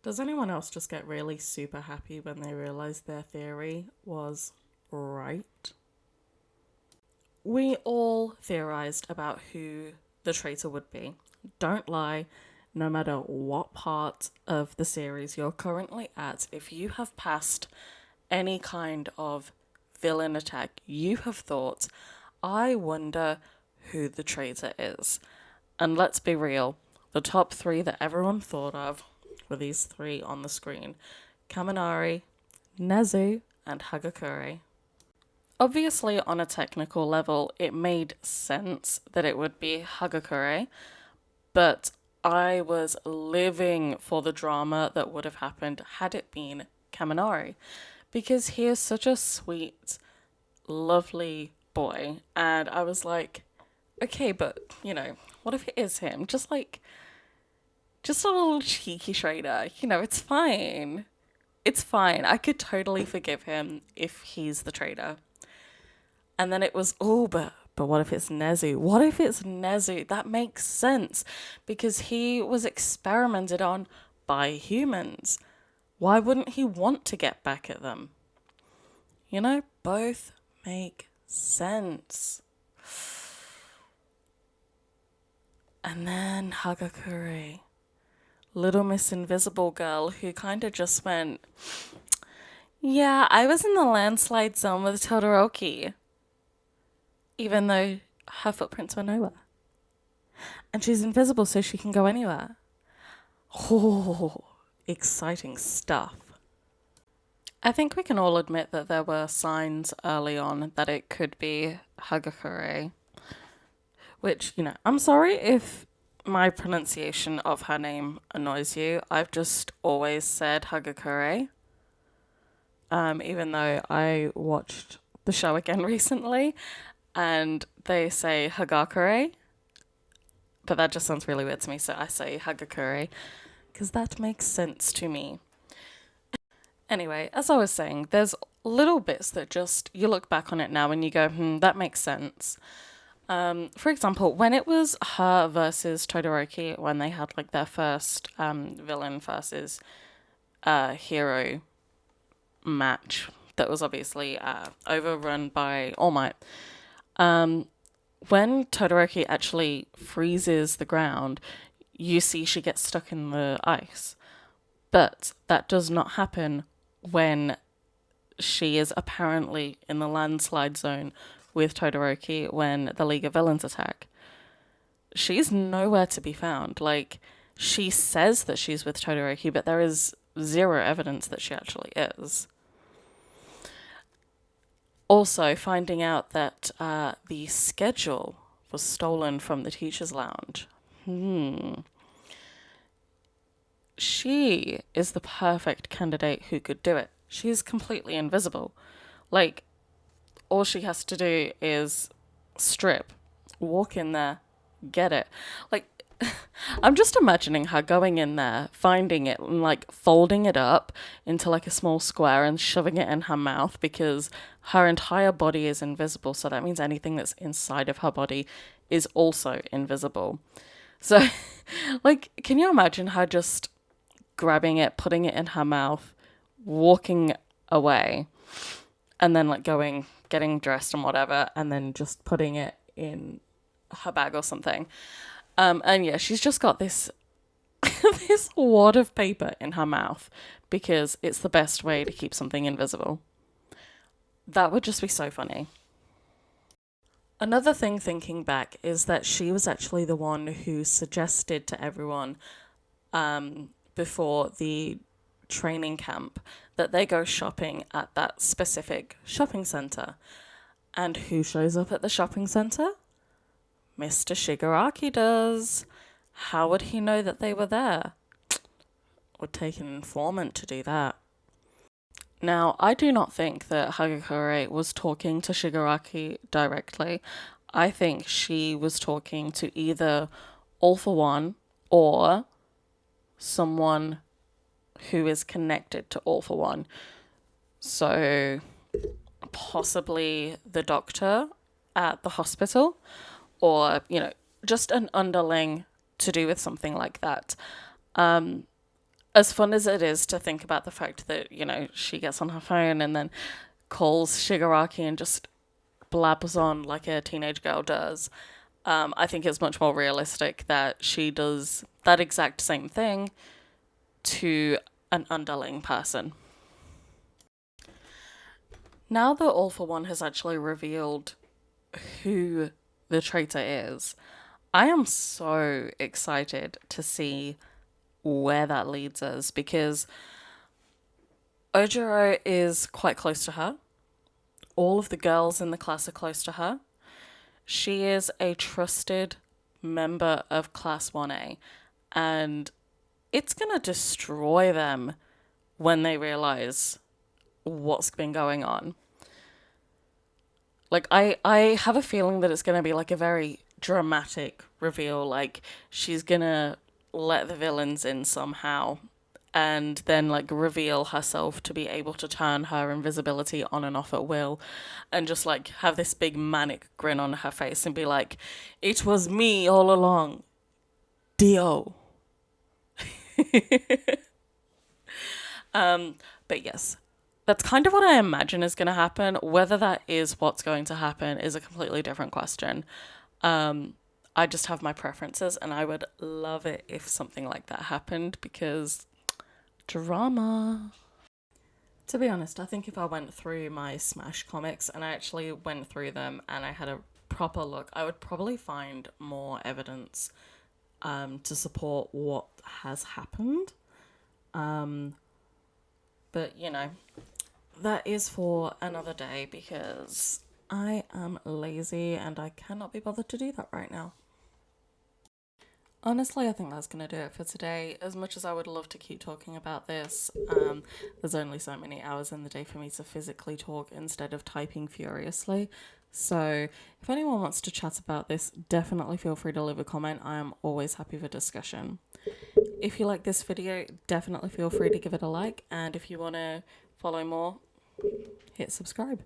Does anyone else just get really super happy when they realize their theory was right? We all theorized about who the traitor would be. Don't lie, no matter what part of the series you're currently at, if you have passed any kind of villain attack, you have thought, I wonder who the traitor is. And let's be real, the top three that everyone thought of were these three on the screen: Kaminari, Nezu, and Hagakure. Obviously, on a technical level, it made sense that it would be Hagakure, but I was living for the drama that would have happened had it been Kaminari, because he is such a sweet, lovely boy, and I was like, okay, but what if it is him? Just a little cheeky trader. It's fine. It's fine. I could totally forgive him if he's the trader. And then it was, oh, but what if it's Nezu? What if it's Nezu? That makes sense because he was experimented on by humans. Why wouldn't he want to get back at them? Both make sense. And then Hagakure, Little Miss Invisible Girl, who kind of just went, yeah, I was in the landslide zone with Todoroki, even though her footprints were nowhere. And she's invisible, so she can go anywhere. Oh, exciting stuff. I think we can all admit that there were signs early on that it could be Hagakure, which, I'm sorry if my pronunciation of her name annoys you. I've just always said Hagakure, even though I watched the show again recently and they say Hagakure, but that just sounds really weird to me, so I say Hagakure because that makes sense to me. Anyway, as I was saying, there's little bits that just, you look back on it now and you go, that makes sense. For example, when it was her versus Todoroki, when they had like their first villain versus hero match that was obviously overrun by All Might, when Todoroki actually freezes the ground, you see she gets stuck in the ice. But that does not happen when she is apparently in the landslide zone with Todoroki when the League of Villains attack. She's nowhere to be found. Like, she says that she's with Todoroki, but there is zero evidence that she actually is. Also, finding out that the schedule was stolen from the teacher's lounge. She is the perfect candidate who could do it. She's completely invisible. Like, all she has to do is strip, walk in there, get it. Like, I'm just imagining her going in there, finding it, and like folding it up into like a small square and shoving it in her mouth because her entire body is invisible. So that means anything that's inside of her body is also invisible. So, like, can you imagine her just grabbing it, putting it in her mouth, walking away, and then like going, getting dressed and whatever, and then just putting it in her bag or something. And yeah, she's just got this this wad of paper in her mouth because it's the best way to keep something invisible. That would just be so funny. Another thing thinking back is that she was actually the one who suggested to everyone before the training camp that they go shopping at that specific shopping centre. And who shows up at the shopping centre? Mr. Shigaraki does. How would he know that they were there? Would take an informant to do that. Now, I do not think that Hagakure was talking to Shigaraki directly. I think she was talking to either All for One or someone who is connected to All for One. So, possibly the doctor at the hospital, or, just an underling to do with something like that. as fun as it is to think about the fact that, you know, she gets on her phone and then calls Shigaraki and just blabbers on like a teenage girl does, I think it's much more realistic that she does that exact same thing to an underling person. Now that All For One has actually revealed who the traitor is, I am so excited to see where that leads us, because Ojiro is quite close to her. All of the girls in the class are close to her. She is a trusted member of Class 1A, and it's going to destroy them when they realize what's been going on. Like, I have a feeling that it's going to be like a very dramatic reveal. Like, she's going to let the villains in somehow and then like reveal herself to be able to turn her invisibility on and off at will, and just like have this big manic grin on her face and be like, it was me all along, Dio. But yes, that's kind of what I imagine is going to happen. Whether that is what's going to happen is a completely different question. I just have my preferences, and I would love it if something like that happened, because drama. To be honest, I think if I went through my Smash comics and I actually went through them and I had a proper look, I would probably find more evidence to support what has happened. But, you know, that is for another day, because I am lazy and I cannot be bothered to do that right now. Honestly, I think that's going to do it for today. As much as I would love to keep talking about this, there's only so many hours in the day for me to physically talk instead of typing furiously. So if anyone wants to chat about this, definitely feel free to leave a comment. I am always happy for discussion. If you like this video, definitely feel free to give it a like. And if you want to follow more, hit subscribe.